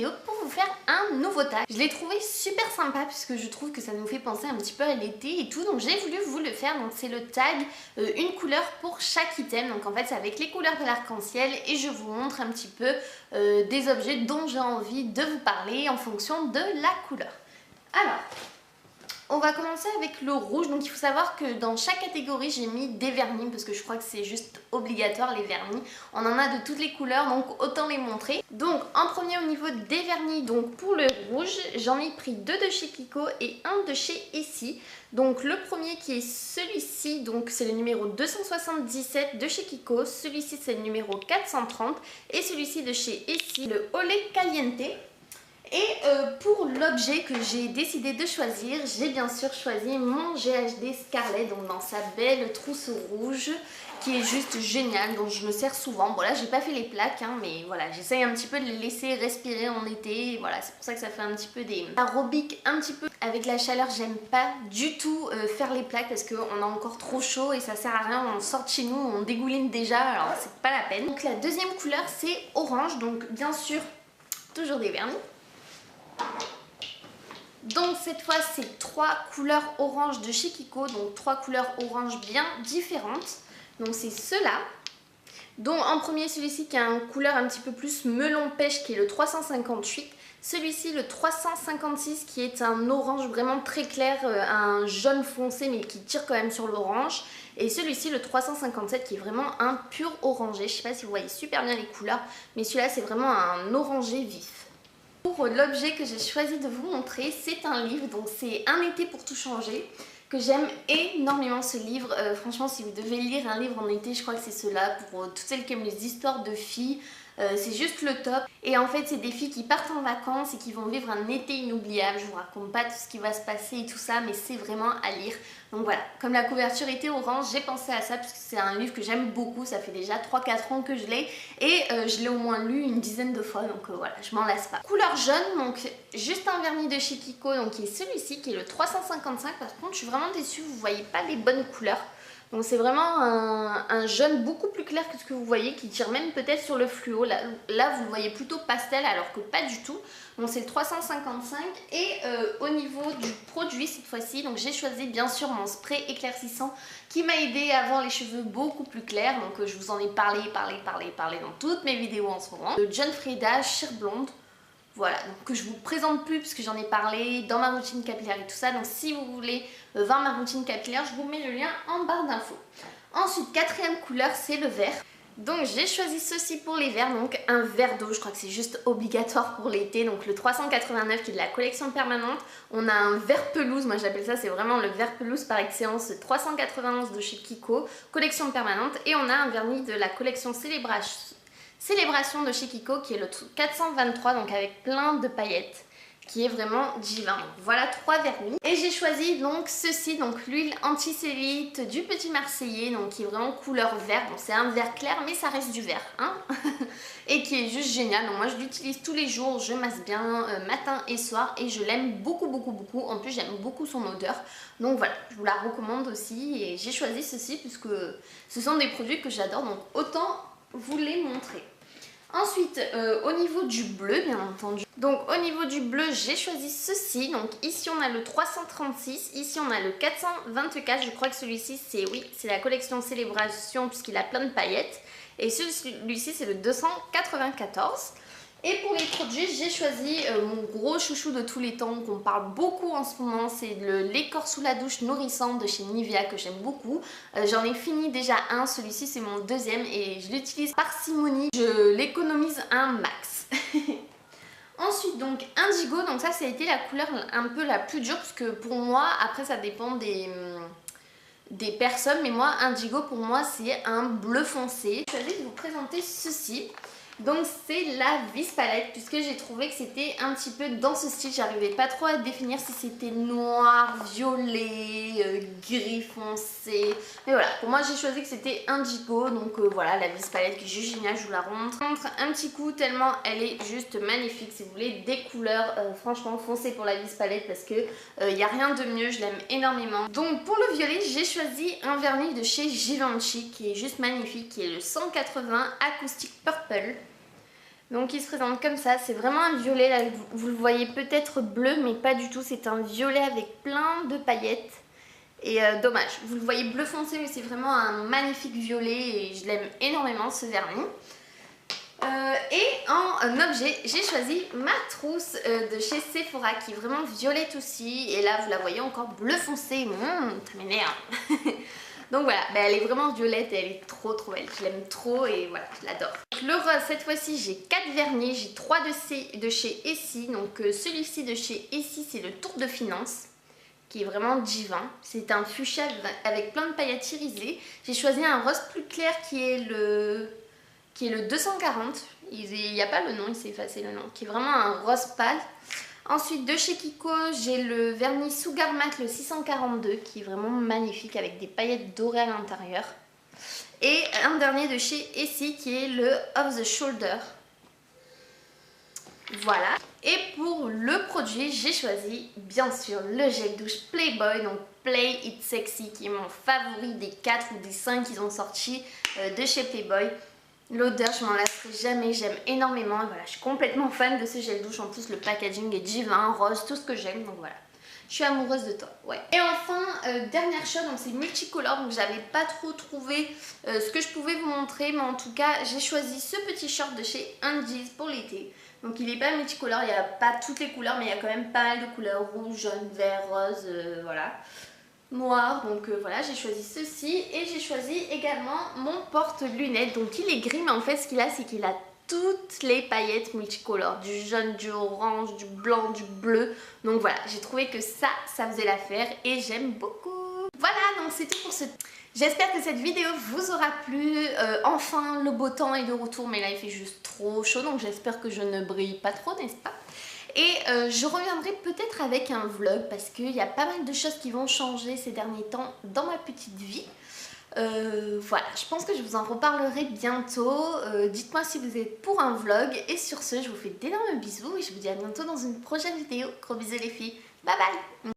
vidéo pour vous faire un nouveau tag. Je l'ai trouvé super sympa puisque je trouve que ça nous fait penser un petit peu à l'été et tout, donc j'ai voulu vous le faire. Donc c'est le tag une couleur pour chaque item, donc en fait c'est avec les couleurs de l'arc-en-ciel et je vous montre un petit peu des objets dont j'ai envie de vous parler en fonction de la couleur. Alors, on va commencer avec le rouge. Donc il faut savoir que dans chaque catégorie j'ai mis des vernis parce que je crois que c'est juste obligatoire les vernis. On en a de toutes les couleurs donc autant les montrer. Donc en premier au niveau des vernis, donc pour le rouge j'en ai pris deux de chez Kiko et un de chez Essie. Donc le premier qui est celui-ci, donc c'est le numéro 277 de chez Kiko, celui-ci c'est le numéro 430 et celui-ci de chez Essie, le Olé Caliente. Et pour l'objet que j'ai décidé de choisir, j'ai bien sûr choisi mon GHD Scarlet, donc dans sa belle trousse rouge, qui est juste géniale, dont je me sers souvent. Bon là j'ai pas fait les plaques, hein, mais voilà, j'essaye un petit peu de les laisser respirer en été, et voilà, c'est pour ça que ça fait un petit peu des aérobics un petit peu. Avec la chaleur, j'aime pas du tout faire les plaques parce qu'on a encore trop chaud et ça sert à rien, on sort de chez nous, on dégouline déjà, alors c'est pas la peine. Donc la deuxième couleur c'est orange, donc bien sûr toujours des vernis. Donc cette fois c'est trois couleurs orange de chez Kiko, donc trois couleurs orange bien différentes. Donc c'est ceux-là. Donc en premier celui-ci qui a une couleur un petit peu plus melon pêche qui est le 358. Celui-ci le 356 qui est un orange vraiment très clair, un jaune foncé mais qui tire quand même sur l'orange. Et celui-ci le 357 qui est vraiment un pur orangé. Je sais pas si vous voyez super bien les couleurs, mais celui-là c'est vraiment un orangé vif. Pour l'objet que j'ai choisi de vous montrer, c'est un livre, donc c'est Un été pour tout changer, que j'aime énormément ce livre. Franchement, si vous devez lire un livre en été, je crois que c'est cela pour toutes celles qui aiment les histoires de filles. C'est juste le top. Et en fait c'est des filles qui partent en vacances et qui vont vivre un été inoubliable. Je vous raconte pas tout ce qui va se passer et tout ça, mais c'est vraiment à lire. Donc voilà, comme la couverture était orange, j'ai pensé à ça parce que c'est un livre que j'aime beaucoup. Ça fait déjà 3-4 ans que je l'ai et je l'ai au moins lu une dizaine de fois, donc voilà, je m'en lasse pas. Couleur jaune, donc juste un vernis de chez Kiko, donc qui est celui-ci, qui est le 355. Par contre je suis vraiment déçue, vous voyez pas les bonnes couleurs. Donc c'est vraiment un jaune beaucoup plus clair que ce que vous voyez, qui tire même peut-être sur le fluo. Là vous le voyez plutôt pastel alors que pas du tout. Donc c'est le 355 et au niveau du produit cette fois-ci, donc j'ai choisi bien sûr mon spray éclaircissant qui m'a aidé à avoir les cheveux beaucoup plus clairs. Donc je vous en ai parlé dans toutes mes vidéos en ce moment. Le John Frieda Sheer Blonde. Voilà, donc que je vous présente plus puisque j'en ai parlé dans ma routine capillaire et tout ça. Donc si vous voulez voir ma routine capillaire, je vous mets le lien en barre d'infos. Ensuite, quatrième couleur, c'est le vert. Donc j'ai choisi ceci pour les verts, donc un vert d'eau, je crois que c'est juste obligatoire pour l'été. Donc le 389 qui est de la collection permanente. On a un vert pelouse, moi j'appelle ça, c'est vraiment le vert pelouse par excellence, 391 de chez Kiko, collection permanente. Et on a un vernis de la collection Célébration de chez Kiko qui est le 423, donc avec plein de paillettes, qui est vraiment divin. Voilà trois vernis. Et j'ai choisi donc ceci, donc l'huile anti-cellulite du Petit Marseillais, donc qui est vraiment couleur vert. Donc c'est un vert clair mais ça reste du vert, hein. Et qui est juste génial. Donc moi je l'utilise tous les jours, je masse bien matin et soir et je l'aime beaucoup. En plus j'aime beaucoup son odeur. Donc voilà, je vous la recommande aussi et j'ai choisi ceci puisque ce sont des produits que j'adore, donc autant vous les montrer. Ensuite, au niveau du bleu, bien entendu. Donc au niveau du bleu, j'ai choisi ceci. Donc ici on a le 336, ici on a le 424. Je crois que celui-ci c'est la collection Célébration puisqu'il a plein de paillettes. Et celui-ci c'est le 294. Et pour les produits, j'ai choisi mon gros chouchou de tous les temps qu'on parle beaucoup en ce moment, c'est le lait corps sous la douche nourrissant de chez Nivea que j'aime beaucoup. J'en ai fini déjà un, celui-ci c'est mon deuxième et je l'utilise parcimonie, je l'économise un max. Ensuite donc indigo, donc ça a été la couleur un peu la plus dure parce que pour moi, après ça dépend des personnes, mais moi indigo pour moi c'est un bleu foncé. Je vais de vous présenter ceci. Donc c'est la vis palette puisque j'ai trouvé que c'était un petit peu dans ce style. J'arrivais pas trop à définir si c'était noir, violet, gris foncé. Mais voilà, pour moi j'ai choisi que c'était indigo. Donc voilà, la vis palette qui est juste géniale, je vous la montre. Un petit coup tellement elle est juste magnifique. Si vous voulez des couleurs, franchement foncez pour la vis palette parce que il n'y a rien de mieux, je l'aime énormément. Donc pour le violet j'ai choisi un vernis de chez Givenchy qui est juste magnifique, qui est le 180 Acoustic Purple. Donc il se présente comme ça, c'est vraiment un violet, là vous le voyez peut-être bleu mais pas du tout, c'est un violet avec plein de paillettes. Et dommage, vous le voyez bleu foncé mais c'est vraiment un magnifique violet et je l'aime énormément ce vernis. Et en objet, j'ai choisi ma trousse de chez Sephora qui est vraiment violette aussi. Et là, vous la voyez encore bleu foncé. Ça m'énerve. Donc voilà, elle est vraiment violette et elle est trop belle. Je l'aime trop et voilà, je l'adore. Le rose, cette fois-ci, j'ai 4 vernis. J'ai 3 de chez Essie. Donc celui-ci de chez Essie, c'est le Tour de Finance, qui est vraiment divin. C'est un fuchsia avec plein de paillettes irisées. J'ai choisi un rose plus clair qui est le 240, il n'y a pas le nom, il s'est effacé le nom, qui est vraiment un rose pâle. Ensuite de chez Kiko, j'ai le vernis Sugar Matte, le 642, qui est vraiment magnifique avec des paillettes dorées à l'intérieur. Et un dernier de chez Essie qui est le Off the Shoulder. Voilà. Et pour le produit, j'ai choisi bien sûr le gel douche Playboy, donc Play It Sexy, qui est mon favori des 4 ou des 5 qu'ils ont sortis de chez Playboy. L'odeur, je m'en lasserai jamais, j'aime énormément. Et voilà, je suis complètement fan de ce gel douche. En plus, le packaging est divin, rose, tout ce que j'aime. Donc voilà, je suis amoureuse de toi. Ouais. Et enfin, dernière chose, donc c'est multicolore. Donc j'avais pas trop trouvé ce que je pouvais vous montrer. Mais en tout cas, j'ai choisi ce petit short de chez Undies pour l'été. Donc il n'est pas multicolore, il n'y a pas toutes les couleurs, mais il y a quand même pas mal de couleurs. Rouge, jaune, vert, rose, voilà. Noir, donc voilà, j'ai choisi ceci et j'ai choisi également mon porte-lunettes. Donc il est gris mais en fait ce qu'il a, c'est qu'il a toutes les paillettes multicolores, du jaune, du orange, du blanc, du bleu. Donc voilà, j'ai trouvé que ça faisait l'affaire et j'aime beaucoup. Voilà, donc c'est tout pour ce... J'espère que cette vidéo vous aura plu. Enfin, le beau temps est de retour, mais là il fait juste trop chaud, donc j'espère que je ne brille pas trop, n'est-ce pas? Et je reviendrai peut-être avec un vlog parce qu'il y a pas mal de choses qui vont changer ces derniers temps dans ma petite vie. Voilà, je pense que je vous en reparlerai bientôt. Dites-moi si vous êtes pour un vlog. Et sur ce, je vous fais d'énormes bisous et je vous dis à bientôt dans une prochaine vidéo. Gros bisous les filles. Bye bye!